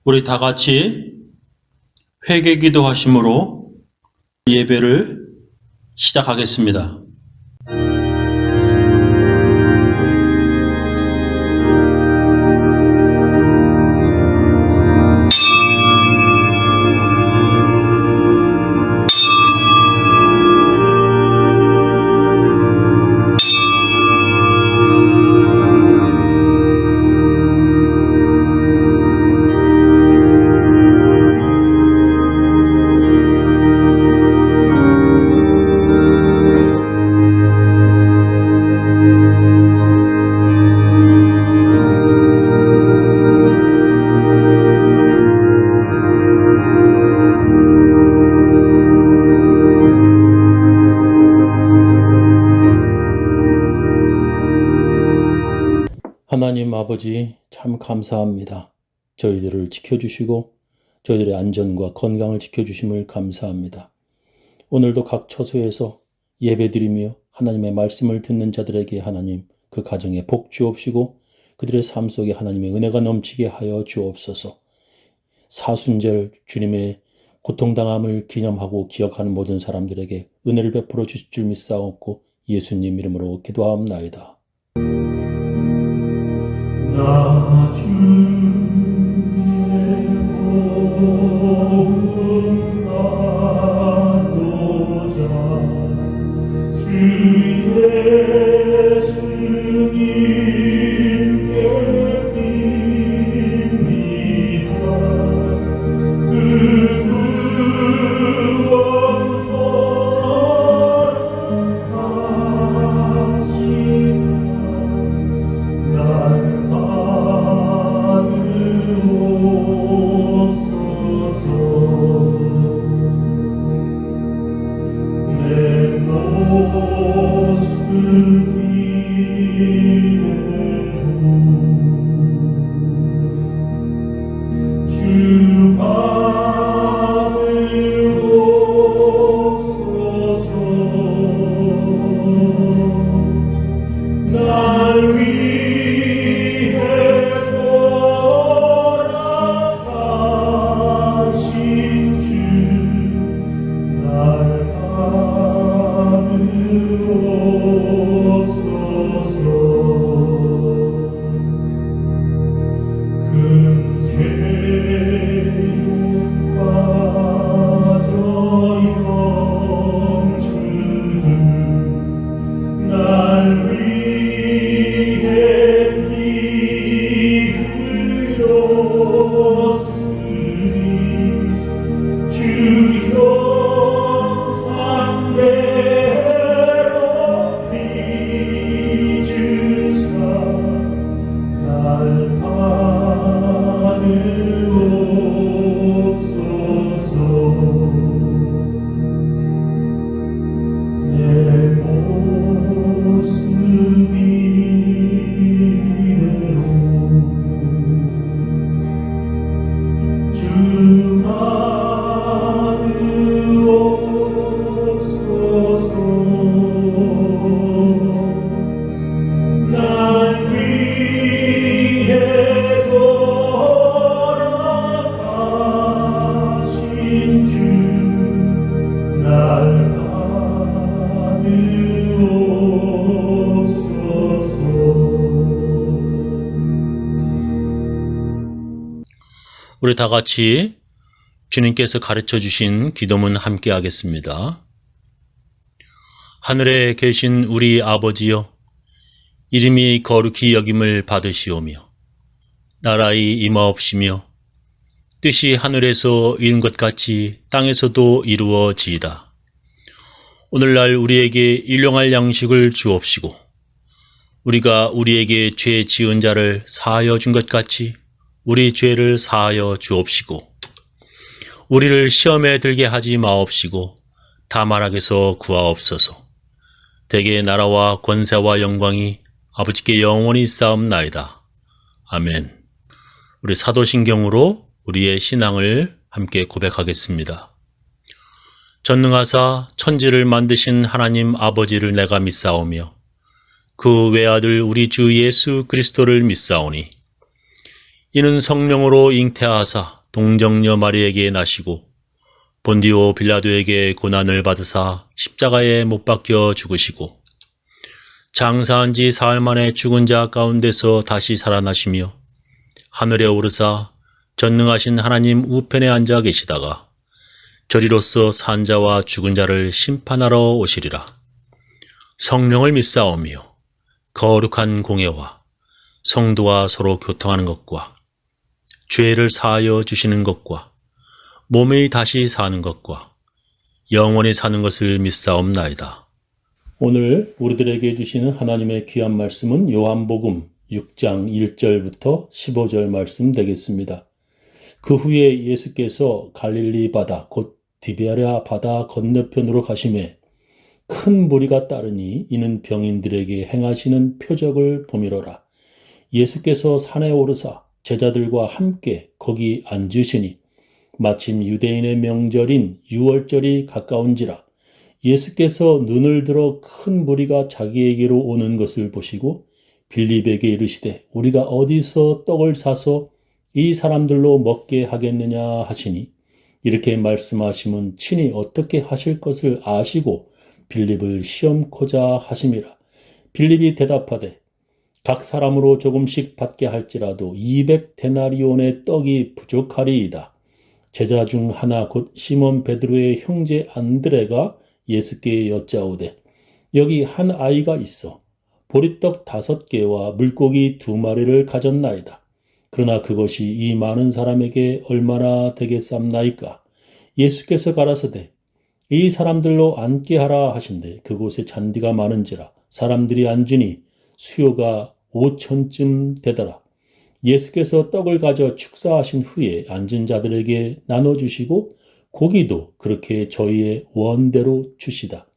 우리 다 같이 회개 기도하심으로 예배를 시작하겠습니다. 하나님 아버지 참 감사합니다. 저희들을 지켜주시고 저희들의 안전과 건강을 지켜주심을 감사합니다. 오늘도 각 처소에서 예배드리며 하나님의 말씀을 듣는 자들에게 하나님 그 가정에 복 주옵시고 그들의 삶 속에 하나님의 은혜가 넘치게 하여 주옵소서. 사순절 주님의 고통당함을 기념하고 기억하는 모든 사람들에게 은혜를 베풀어 주실 줄 믿사옵고 예수님 이름으로 기도하옵나이다. 나 주의 도움 받고자 주 예수님께 빕니다. 그 구원 허락하시사 날 받으옵소서. 내 모습 이대로 주 받으옵소서. 날 위해 돌아가신 주 날 받으옵소서. 큰 죄에 빠져 영주를 날 위해 피 흘렸으니 주 형상대로 빚으사 날 받으옵소서. 내 모습 이대로 주 받으옵소서. 날 위해 돌아가신 주 날 받으옵소서. 우리 다 같이 주님께서 가르쳐 주신 기도문 함께 하겠습니다. 하늘에 계신 우리 아버지여, 이름이 거룩히 여김을 받으시오며 나라의 임하옵시며 뜻이 하늘에서 이룬 것 같이 땅에서도 이루어지이다. 오늘날 우리에게 일용할 양식을 주옵시고 우리가 우리에게 죄 지은 자를 사하여 준 것 같이 우리 죄를 사하여 주옵시고 우리를 시험에 들게 하지 마옵시고 다만 악에서 구하옵소서. 대개 나라와 권세와 영광이 아버지께 영원히 쌓옵나이다. 아멘. 우리 사도신경으로 우리의 신앙을 함께 고백하겠습니다. 전능하사 천지를 만드신 하나님 아버지를 내가 믿사오며 그 외아들 우리 주 예수 그리스도를 믿사오니 이는 성령으로 잉태하사 동정녀 마리에게 나시고 본디오 빌라도에게 고난을 받으사 십자가에 못 박혀 죽으시고 장사한 지 사흘 만에 죽은 자 가운데서 다시 살아나시며 하늘에 오르사 전능하신 하나님 우편에 앉아 계시다가 저리로서 산 자와 죽은 자를 심판하러 오시리라. 성령을 믿사오며 거룩한 공예와 성도와 서로 교통하는 것과 죄를 사하여 주시는 것과 몸이 다시 사는 것과 영원히 사는 것을 믿사옵나이다. 오늘 우리들에게 주시는 하나님의 귀한 말씀은 요한복음 6장 1절부터 15절 말씀 되겠습니다. 그 후에 예수께서 갈릴리 바다 곧 디베랴 바다 건너편으로 가시매 큰 무리가 따르니 이는 병인들에게 행하시는 표적을 보미로라. 예수께서 산에 오르사 제자들과 함께 거기 앉으시니 마침 유대인의 명절인 유월절이 가까운지라. 예수께서 눈을 들어 큰 무리가 자기에게로 오는 것을 보시고 빌립에게 이르시되 우리가 어디서 떡을 사서 이 사람들로 먹게 하겠느냐 하시니 이렇게 말씀하시면 친히 어떻게 하실 것을 아시고 빌립을 시험코자 하심이라. 빌립이 대답하되 각 사람으로 조금씩 받게 할지라도 200데나리온의 떡이 부족하리이다. 제자 중 하나 곧 시몬 베드로의 형제 안드레가 예수께 여짜오되 여기 한 아이가 있어 보리떡 5개와 물고기 2마리를 가졌나이다. 그러나 그것이 이 많은 사람에게 얼마나 되겠삼나이까. 예수께서 가라사대 이 사람들로 앉게 하라 하신대 그곳에 잔디가 많은지라 사람들이 앉으니 수요가 5,000쯤 되더라. 예수께서 떡을 가져 축사하신 후에 앉은 자들에게 나눠주시고 고기도 그렇게 저희의 원대로 주시다.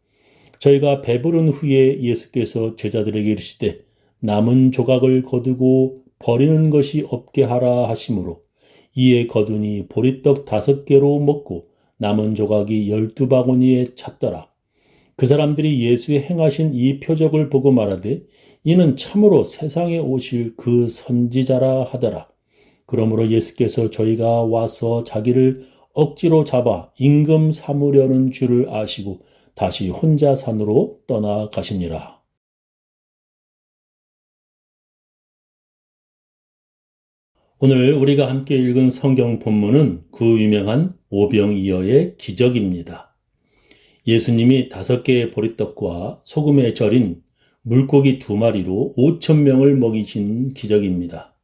저희가 배부른 후에 예수께서 제자들에게 이르시되 남은 조각을 거두고 버리는 것이 없게 하라 하심으로 이에 거두니 보리떡 5개로 먹고 남은 조각이 12바구니에 찼더라. 그 사람들이 예수의 행하신 이 표적을 보고 말하되 이는 참으로 세상에 오실 그 선지자라 하더라. 그러므로 예수께서 저희가 와서 자기를 억지로 잡아 임금 삼으려는 줄을 아시고 다시 혼자 산으로 떠나가시니라. 오늘 우리가 함께 읽은 성경 본문은 그 유명한 오병이어의 기적입니다. 예수님이 5개의 보리떡과 소금에 절인 물고기 2마리로 5,000명을 먹이신 기적입니다.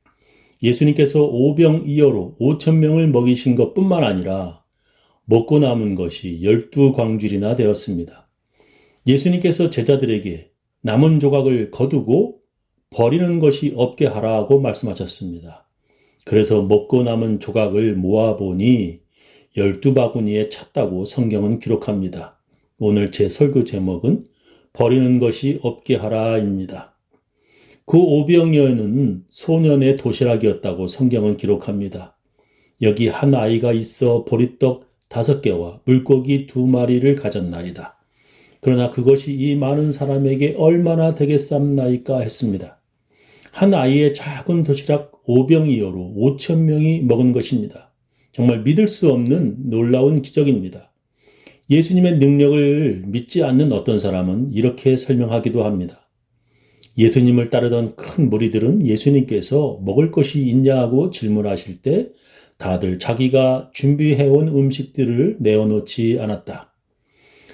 예수님께서 오병이어로 5,000명을 먹이신 것뿐만 아니라 먹고 남은 것이 12광줄이나 되었습니다. 예수님께서 제자들에게 남은 조각을 거두고 버리는 것이 없게 하라고 말씀하셨습니다. 그래서 먹고 남은 조각을 모아보니 12바구니에 찼다고 성경은 기록합니다. 오늘 제 설교 제목은 버리는 것이 없게 하라입니다. 그 오병이어는 소년의 도시락이었다고 성경은 기록합니다. 여기 한 아이가 있어 보리떡 5개와 물고기 2마리를 가졌나이다. 그러나 그것이 이 많은 사람에게 얼마나 되겠삼나이까 했습니다. 한 아이의 작은 도시락 오병이어로 5,000명이 먹은 것입니다. 정말 믿을 수 없는 놀라운 기적입니다. 예수님의 능력을 믿지 않는 어떤 사람은 이렇게 설명하기도 합니다. 예수님을 따르던 큰 무리들은 예수님께서 먹을 것이 있냐고 질문하실 때 다들 자기가 준비해온 음식들을 내어놓지 않았다.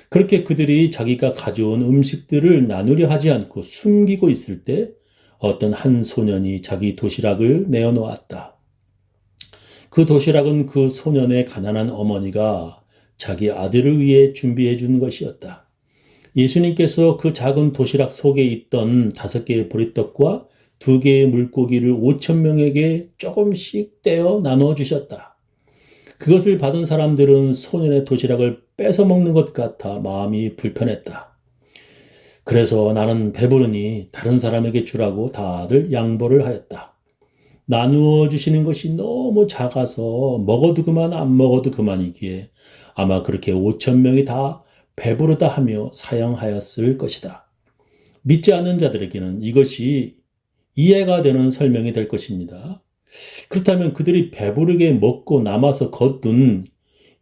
그렇게 그들이 자기가 가져온 음식들을 나누려 하지 않고 숨기고 있을 때 어떤 한 소년이 자기 도시락을 내어놓았다. 그 도시락은 그 소년의 가난한 어머니가 자기 아들을 위해 준비해 준 것이었다. 예수님께서 그 작은 도시락 속에 있던 5개의 보리떡과 2개의 물고기를 5,000명에게 조금씩 떼어 나눠 주셨다. 그것을 받은 사람들은 소년의 도시락을 뺏어 먹는 것 같아 마음이 불편했다. 그래서 나는 배부르니 다른 사람에게 주라고 다들 양보를 하였다. 나누어 주시는 것이 너무 작아서 먹어도 그만 안 먹어도 그만이기에 아마 그렇게 5,000명이 다 배부르다 하며 사양하였을 것이다. 믿지 않는 자들에게는 이것이 이해가 되는 설명이 될 것입니다. 그렇다면 그들이 배부르게 먹고 남아서 거둔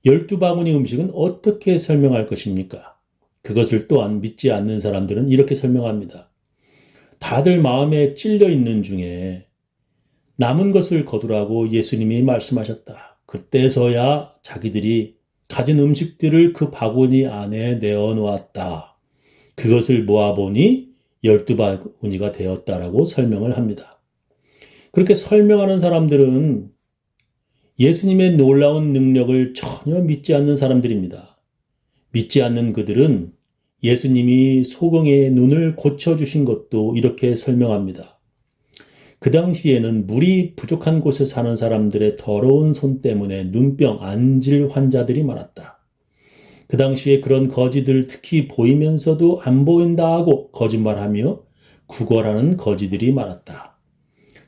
12바구니 음식은 어떻게 설명할 것입니까? 그것을 또한 믿지 않는 사람들은 이렇게 설명합니다. 다들 마음에 찔려 있는 중에 남은 것을 거두라고 예수님이 말씀하셨다. 그때서야 자기들이 가진 음식들을 그 바구니 안에 내어 놓았다. 그것을 모아보니 12바구니가 되었다라고 설명을 합니다. 그렇게 설명하는 사람들은 예수님의 놀라운 능력을 전혀 믿지 않는 사람들입니다. 믿지 않는 그들은 예수님이 소경의 눈을 고쳐주신 것도 이렇게 설명합니다. 그 당시에는 물이 부족한 곳에 사는 사람들의 더러운 손 때문에 눈병, 안질 환자들이 많았다. 그 당시에 그런 거지들 특히 보이면서도 안 보인다 하고 거짓말하며 구걸하는 거지들이 많았다.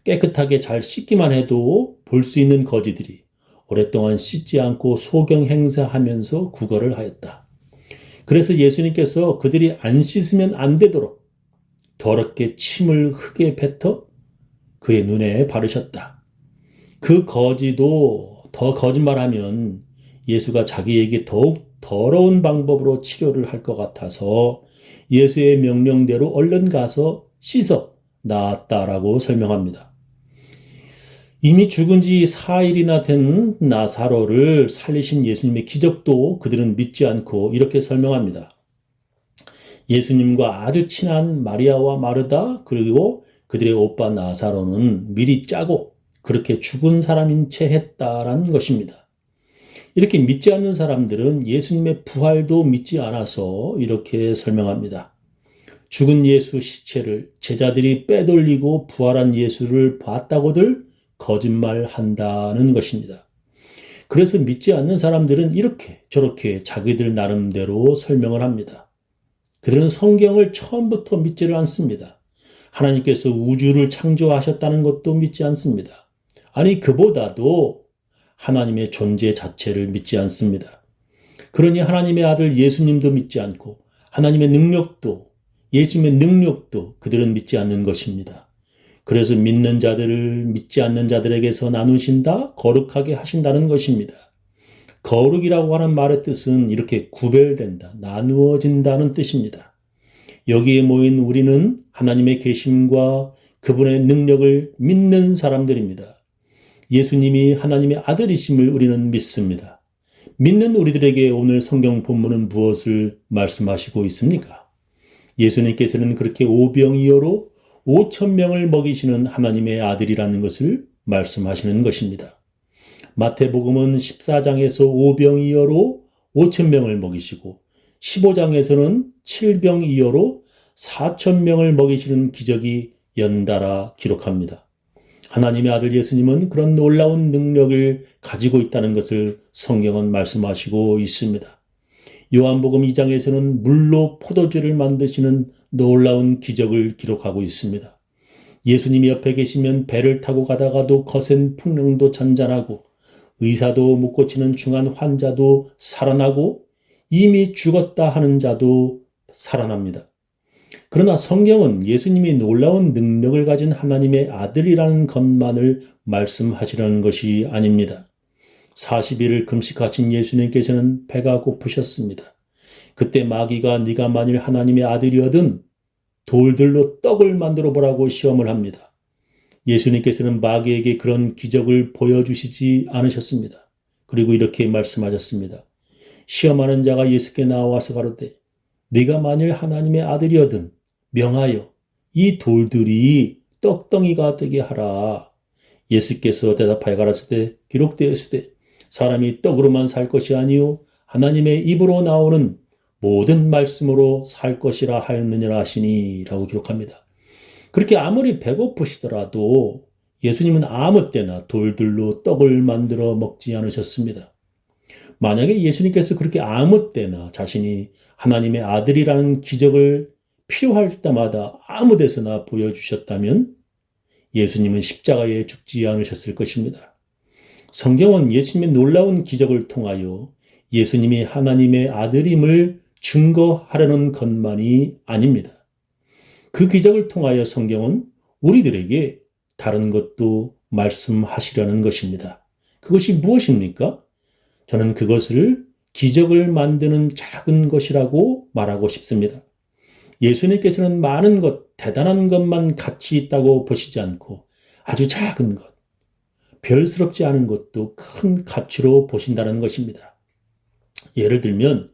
깨끗하게 잘 씻기만 해도 볼 수 있는 거지들이 오랫동안 씻지 않고 소경 행사하면서 구걸을 하였다. 그래서 예수님께서 그들이 안 씻으면 안 되도록 더럽게 침을 흙에 뱉어 그의 눈에 바르셨다. 그 거지도 더 거짓말하면 예수가 자기에게 더욱 더러운 방법으로 치료를 할 것 같아서 예수의 명령대로 얼른 가서 씻어 나았다라고 설명합니다. 이미 죽은 지 4일이나 된 나사로를 살리신 예수님의 기적도 그들은 믿지 않고 이렇게 설명합니다. 예수님과 아주 친한 마리아와 마르다 그리고 그들의 오빠 나사로는 미리 짜고 그렇게 죽은 사람인 채 했다라는 것입니다. 이렇게 믿지 않는 사람들은 예수님의 부활도 믿지 않아서 이렇게 설명합니다. 죽은 예수 시체를 제자들이 빼돌리고 부활한 예수를 봤다고들 거짓말한다는 것입니다. 그래서 믿지 않는 사람들은 이렇게 저렇게 자기들 나름대로 설명을 합니다. 그들은 성경을 처음부터 믿지를 않습니다. 하나님께서 우주를 창조하셨다는 것도 믿지 않습니다. 아니 그보다도 하나님의 존재 자체를 믿지 않습니다. 그러니 하나님의 아들 예수님도 믿지 않고 하나님의 능력도 예수님의 능력도 그들은 믿지 않는 것입니다. 그래서 믿는 자들을 믿지 않는 자들에게서 나누신다, 거룩하게 하신다는 것입니다. 거룩이라고 하는 말의 뜻은 이렇게 구별된다, 나누어진다는 뜻입니다. 여기에 모인 우리는 하나님의 계심과 그분의 능력을 믿는 사람들입니다. 예수님이 하나님의 아들이심을 우리는 믿습니다. 믿는 우리들에게 오늘 성경 본문은 무엇을 말씀하시고 있습니까? 예수님께서는 그렇게 오병이어로 5,000명을 먹이시는 하나님의 아들이라는 것을 말씀하시는 것입니다. 마태복음은 14장에서 오병이어로 5,000명을 먹이시고 15장에서는 7병이어로 4,000명을 먹이시는 기적이 연달아 기록합니다. 하나님의 아들 예수님은 그런 놀라운 능력을 가지고 있다는 것을 성경은 말씀하시고 있습니다. 요한복음 2장에서는 물로 포도주를 만드시는 놀라운 기적을 기록하고 있습니다. 예수님이 옆에 계시면 배를 타고 가다가도 거센 풍랑도 잔잔하고 의사도 못 고치는 중한 환자도 살아나고 이미 죽었다 하는 자도 살아납니다. 그러나 성경은 예수님이 놀라운 능력을 가진 하나님의 아들이라는 것만을 말씀하시려는 것이 아닙니다. 40일을 금식하신 예수님께서는 배가 고프셨습니다. 그때 마귀가 네가 만일 하나님의 아들이어든 돌들로 떡을 만들어 보라고 시험을 합니다. 예수님께서는 마귀에게 그런 기적을 보여주시지 않으셨습니다. 그리고 이렇게 말씀하셨습니다. 시험하는 자가 예수께 나와서 가로되 네가 만일 하나님의 아들이어든 명하여 이 돌들이 떡덩이가 되게 하라. 예수께서 대답하여 가라사대 기록되었으되 사람이 떡으로만 살 것이 아니요 하나님의 입으로 나오는 모든 말씀으로 살 것이라 하였느니라 하시니 라고 기록합니다. 그렇게 아무리 배고프시더라도 예수님은 아무 때나 돌들로 떡을 만들어 먹지 않으셨습니다. 만약에 예수님께서 그렇게 아무 때나 자신이 하나님의 아들이라는 기적을 필요할 때마다 아무 데서나 보여주셨다면 예수님은 십자가에 죽지 않으셨을 것입니다. 성경은 예수님의 놀라운 기적을 통하여 예수님이 하나님의 아들임을 증거하려는 것만이 아닙니다. 그 기적을 통하여 성경은 우리들에게 다른 것도 말씀하시려는 것입니다. 그것이 무엇입니까? 저는 그것을 기적을 만드는 작은 것이라고 말하고 싶습니다. 예수님께서는 많은 것, 대단한 것만 가치 있다고 보시지 않고 아주 작은 것, 별스럽지 않은 것도 큰 가치로 보신다는 것입니다. 예를 들면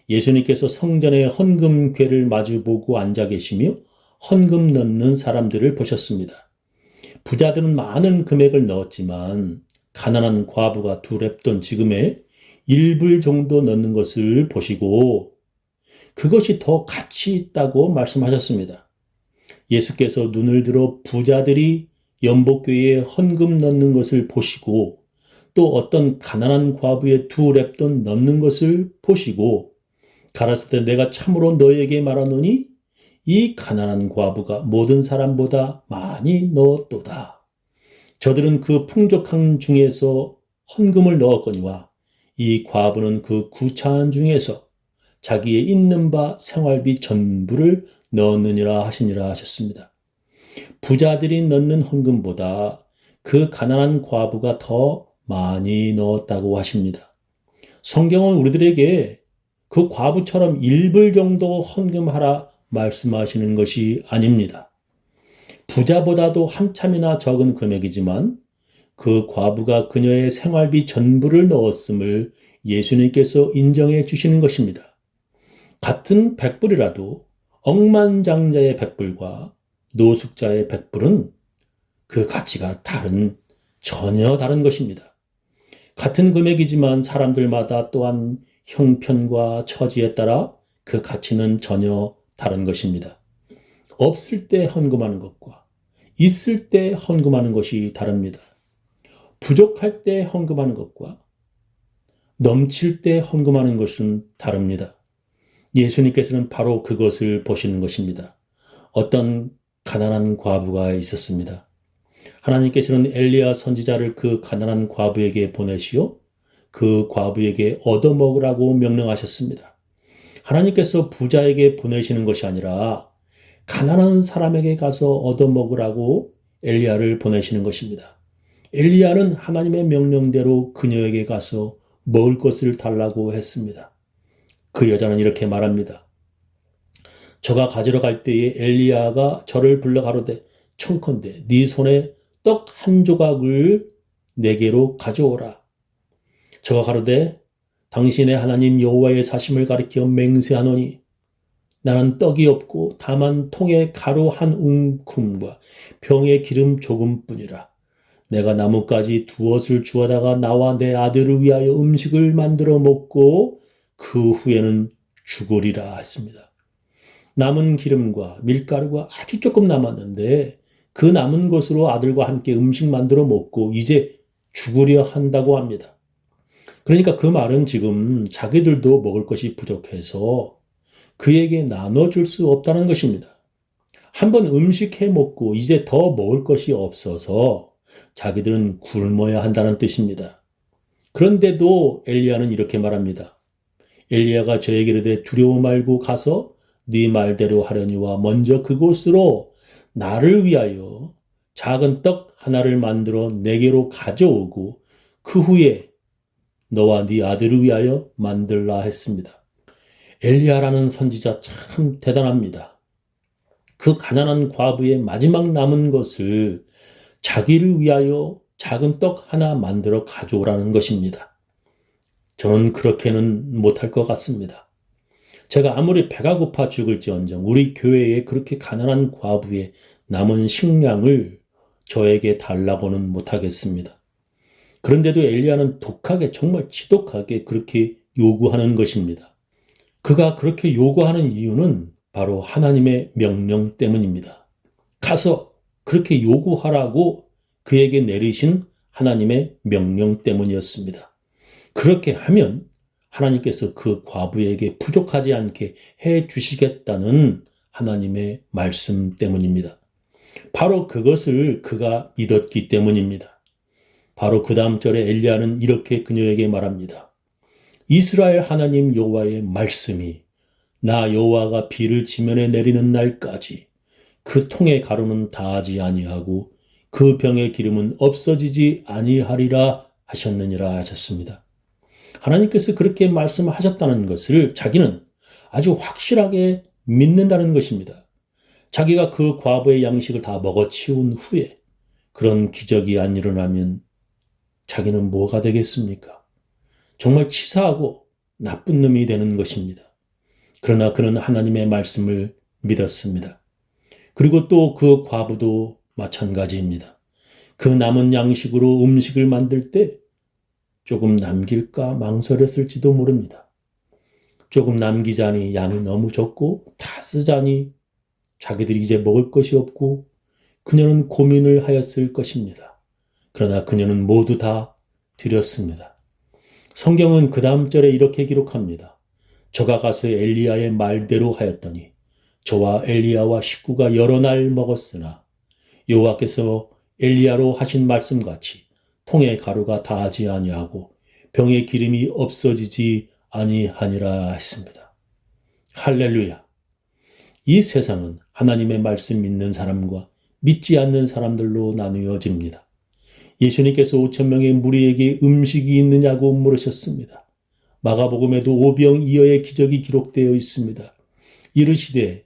예수님께서 성전의 헌금궤를 마주보고 앉아 계시며 헌금 넣는 사람들을 보셨습니다. 부자들은 많은 금액을 넣었지만 가난한 과부가 두 렙돈 지금의 1불 정도 넣는 것을 보시고 그것이 더 가치 있다고 말씀하셨습니다. 예수께서 눈을 들어 부자들이 연복교회에 헌금 넣는 것을 보시고 또 어떤 가난한 과부의 두 렙돈 넣는 것을 보시고 가라사대 내가 참으로 너에게 말하노니 이 가난한 과부가 모든 사람보다 많이 넣었도다. 저들은 그 풍족한 중에서 헌금을 넣었거니와 이 과부는 그 구차한 중에서 자기의 있는 바 생활비 전부를 넣느니라 하시니라 하셨습니다. 부자들이 넣는 헌금보다 그 가난한 과부가 더 많이 넣었다고 하십니다. 성경은 우리들에게 그 과부처럼 1불 정도 헌금하라 말씀하시는 것이 아닙니다. 부자보다도 한참이나 적은 금액이지만 그 과부가 그녀의 생활비 전부를 넣었음을 예수님께서 인정해 주시는 것입니다. 같은 100불이라도 억만장자의 100불과 노숙자의 100불은 그 가치가 전혀 다른 것입니다. 같은 금액이지만 사람들마다 또한 형편과 처지에 따라 그 가치는 전혀 다른 것입니다. 없을 때 헌금하는 것과 있을 때 헌금하는 것이 다릅니다. 부족할 때 헌금하는 것과 넘칠 때 헌금하는 것은 다릅니다. 예수님께서는 바로 그것을 보시는 것입니다. 어떤 가난한 과부가 있었습니다. 하나님께서는 엘리야 선지자를 그 가난한 과부에게 보내시어 그 과부에게 얻어먹으라고 명령하셨습니다. 하나님께서 부자에게 보내시는 것이 아니라 가난한 사람에게 가서 얻어먹으라고 엘리야를 보내시는 것입니다. 엘리야는 하나님의 명령대로 그녀에게 가서 먹을 것을 달라고 했습니다. 그 여자는 이렇게 말합니다. 저가 가지러 갈 때에 엘리야가 저를 불러 가로되 청컨대 네 손에 떡 한 조각을 내게로 가져오라. 저가 가로되 당신의 하나님 여호와의 사심을 가리켜 맹세하노니 나는 떡이 없고 다만 통에 가루 한 움큼과 병에 기름 조금뿐이라. 내가 나뭇가지 두엇을 주워다가 나와 내 아들을 위하여 음식을 만들어 먹고 그 후에는 죽으리라 했습니다. 남은 기름과 밀가루가 아주 조금 남았는데 그 남은 것으로 아들과 함께 음식 만들어 먹고 이제 죽으려 한다고 합니다. 그러니까 그 말은 지금 자기들도 먹을 것이 부족해서 그에게 나눠줄 수 없다는 것입니다. 한번 음식해 먹고 이제 더 먹을 것이 없어서 자기들은 굶어야 한다는 뜻입니다. 그런데도 엘리야는 이렇게 말합니다. 엘리야가 저에게 이르되 두려워 말고 가서 네 말대로 하려니와 먼저 그곳으로 나를 위하여 작은 떡 하나를 만들어 내게로 가져오고 그 후에 너와 네 아들을 위하여 만들라 했습니다. 엘리야라는 선지자 참 대단합니다. 그 가난한 과부의 마지막 남은 것을 자기를 위하여 작은 떡 하나 만들어 가져오라는 것입니다. 저는 그렇게는 못할 것 같습니다. 제가 아무리 배가 고파 죽을지언정 우리 교회에 그렇게 가난한 과부의 남은 식량을 저에게 달라고는 못하겠습니다. 그런데도 엘리야는 독하게 정말 지독하게 그렇게 요구하는 것입니다. 그가 그렇게 요구하는 이유는 바로 하나님의 명령 때문입니다. 가서 그렇게 요구하라고 그에게 내리신 하나님의 명령 때문이었습니다. 그렇게 하면 하나님께서 그 과부에게 부족하지 않게 해 주시겠다는 하나님의 말씀 때문입니다. 바로 그것을 그가 믿었기 때문입니다. 바로 그 다음 절에 엘리야는 이렇게 그녀에게 말합니다. 이스라엘 하나님 여호와의 말씀이 나 여호와가 비를 지면에 내리는 날까지 그 통의 가루는 다하지 아니하고 그 병의 기름은 없어지지 아니하리라 하셨느니라 하셨습니다. 하나님께서 그렇게 말씀하셨다는 것을 자기는 아주 확실하게 믿는다는 것입니다. 자기가 그 과부의 양식을 다 먹어치운 후에 그런 기적이 안 일어나면 자기는 뭐가 되겠습니까? 정말 치사하고 나쁜 놈이 되는 것입니다. 그러나 그는 하나님의 말씀을 믿었습니다. 그리고 또 그 과부도 마찬가지입니다. 그 남은 양식으로 음식을 만들 때 조금 남길까 망설였을지도 모릅니다. 조금 남기자니 양이 너무 적고 다 쓰자니 자기들이 이제 먹을 것이 없고 그녀는 고민을 하였을 것입니다. 그러나 그녀는 모두 다 드렸습니다. 성경은 그 다음 절에 이렇게 기록합니다. 저가 가서 엘리야의 말대로 하였더니 저와 엘리야와 식구가 여러 날 먹었으나 여호와께서 엘리야로 하신 말씀같이 통의 가루가 다하지 아니하고 병의 기름이 없어지지 아니하니라 했습니다. 할렐루야. 이 세상은 하나님의 말씀 믿는 사람과 믿지 않는 사람들로 나누어집니다. 예수님께서 5,000명의 무리에게 음식이 있느냐고 물으셨습니다. 마가복음에도 오병이어의 기적이 기록되어 있습니다. 이르시되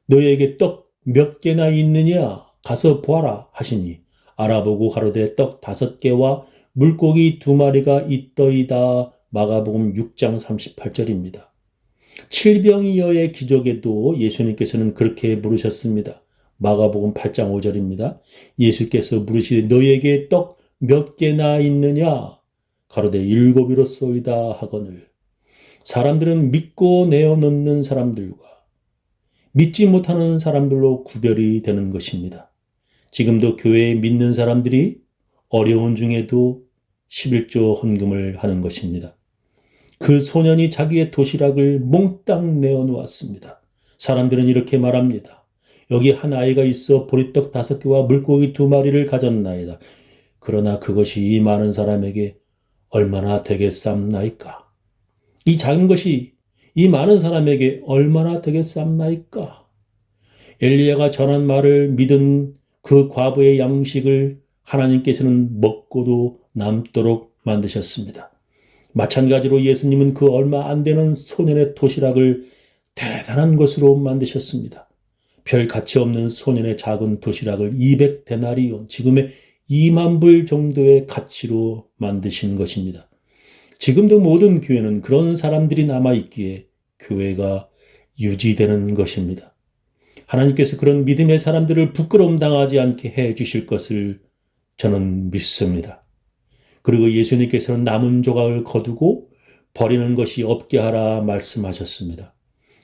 너에게 떡 몇 개나 있느냐 가서 보아라 하시니 알아보고 가로되 떡 5개와 물고기 2마리가 있더이다. 마가복음 6장 38절입니다. 칠병이어의 기적에도 예수님께서는 그렇게 물으셨습니다. 마가복음 8장 5절입니다. 예수께서 물으시되 너에게 떡 몇 개나 있느냐 가로되 7이로소이다 하거늘. 사람들은 믿고 내어놓는 사람들과 믿지 못하는 사람들로 구별이 되는 것입니다. 지금도 교회에 믿는 사람들이 어려운 중에도 11조 헌금을 하는 것입니다. 그 소년이 자기의 도시락을 몽땅 내어놓았습니다. 사람들은 이렇게 말합니다. 여기 한 아이가 있어 보리떡 5개와 물고기 2마리를 가졌나이다. 그러나 그것이 이 많은 사람에게 얼마나 되겠삼나이까? 이 작은 것이 이 많은 사람에게 얼마나 되겠삼나이까? 엘리야가 전한 말을 믿은 그 과부의 양식을 하나님께서는 먹고도 남도록 만드셨습니다. 마찬가지로 예수님은 그 얼마 안 되는 소년의 도시락을 대단한 것으로 만드셨습니다. 별 가치 없는 소년의 작은 도시락을 200데나리온, 지금의 2만 불 정도의 가치로 만드신 것입니다. 지금도 모든 교회는 그런 사람들이 남아있기에 교회가 유지되는 것입니다. 하나님께서 그런 믿음의 사람들을 부끄러움 당하지 않게 해 주실 것을 저는 믿습니다. 그리고 예수님께서는 남은 조각을 거두고 버리는 것이 없게 하라 말씀하셨습니다.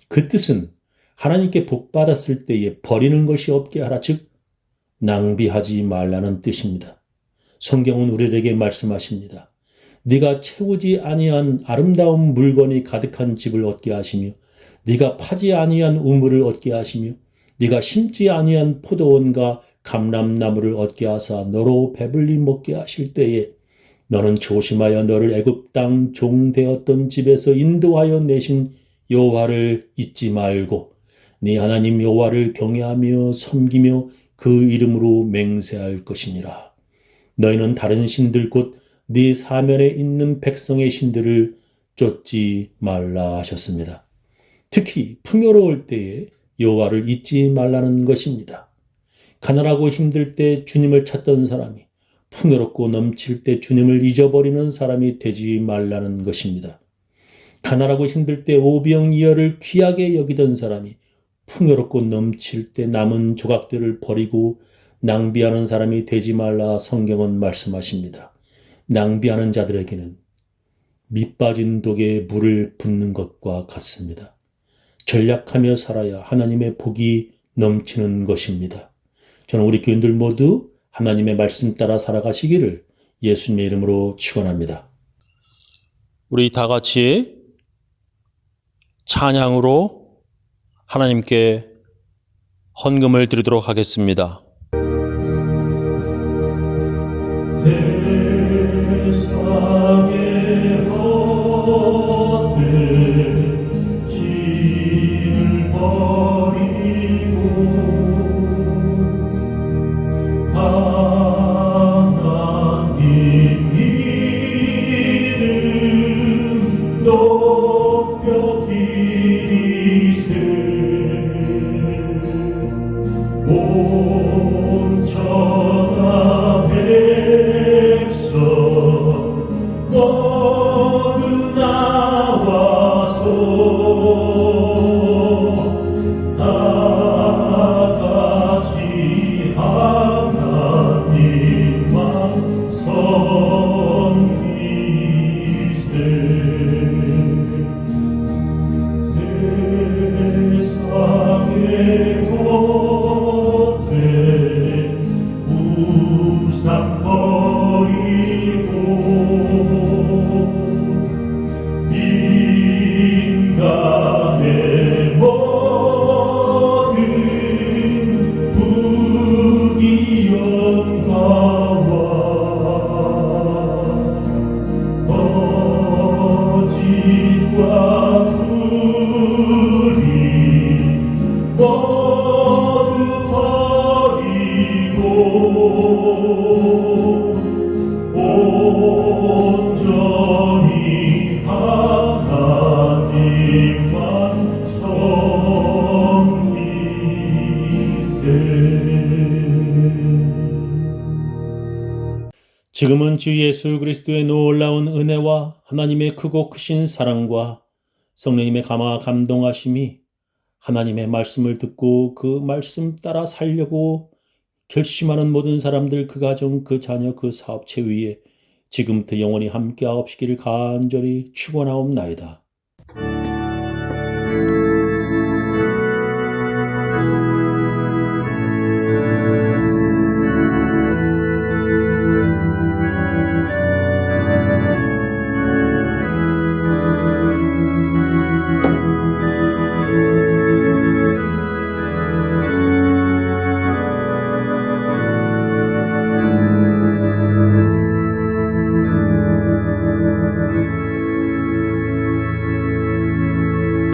그 뜻은 하나님께 복 받았을 때에 버리는 것이 없게 하라, 즉 낭비하지 말라는 뜻입니다. 성경은 우리에게 말씀하십니다. 네가 채우지 아니한 아름다운 물건이 가득한 집을 얻게 하시며 네가 파지 아니한 우물을 얻게 하시며 네가 심지 아니한 포도원과 감람나무를 얻게 하사 너로 배불리 먹게 하실 때에 너는 조심하여 너를 애굽 땅 종되었던 집에서 인도하여 내신 여호와를 잊지 말고 네 하나님 여호와를 경외하며 섬기며 그 이름으로 맹세할 것이니라. 너희는 다른 신들 곧 네 사면에 있는 백성의 신들을 쫓지 말라 하셨습니다. 특히 풍요로울 때에 여호와를 잊지 말라는 것입니다. 가난하고 힘들 때 주님을 찾던 사람이 풍요롭고 넘칠 때 주님을 잊어버리는 사람이 되지 말라는 것입니다. 가난하고 힘들 때 오병이어를 귀하게 여기던 사람이 풍요롭고 넘칠 때 남은 조각들을 버리고 낭비하는 사람이 되지 말라 성경은 말씀하십니다. 낭비하는 자들에게는 밑빠진 독에 물을 붓는 것과 같습니다. 전략하며 살아야 하나님의 복이 넘치는 것입니다. 저는 우리 교인들 모두 하나님의 말씀 따라 살아가시기를 예수님의 이름으로 축원합니다. 우리 다 같이 찬양으로 하나님께 헌금을 드리도록 하겠습니다. 세상의 것들 짐을 버리고 이름 높여 기리세 온 천하 백성 모두 나와서 다 같이 하나님만 섬기세 세상의 헛된 우상 버리고 인간의 모든 부귀영화와 거짓과 불의 모두 버리고 온전히 하나님만 섬기세. 지금은 주 예수 그리스도의 놀라운 은혜와 하나님의 크고 크신 사랑과 성령님의 감화 감동하심이 하나님의 말씀을 듣고 그 말씀 따라 살려고 결심하는 모든 사람들, 그 가정, 그 자녀, 그 사업체 위에 지금부터 영원히 함께하옵시기를 간절히 축원하옵나이다.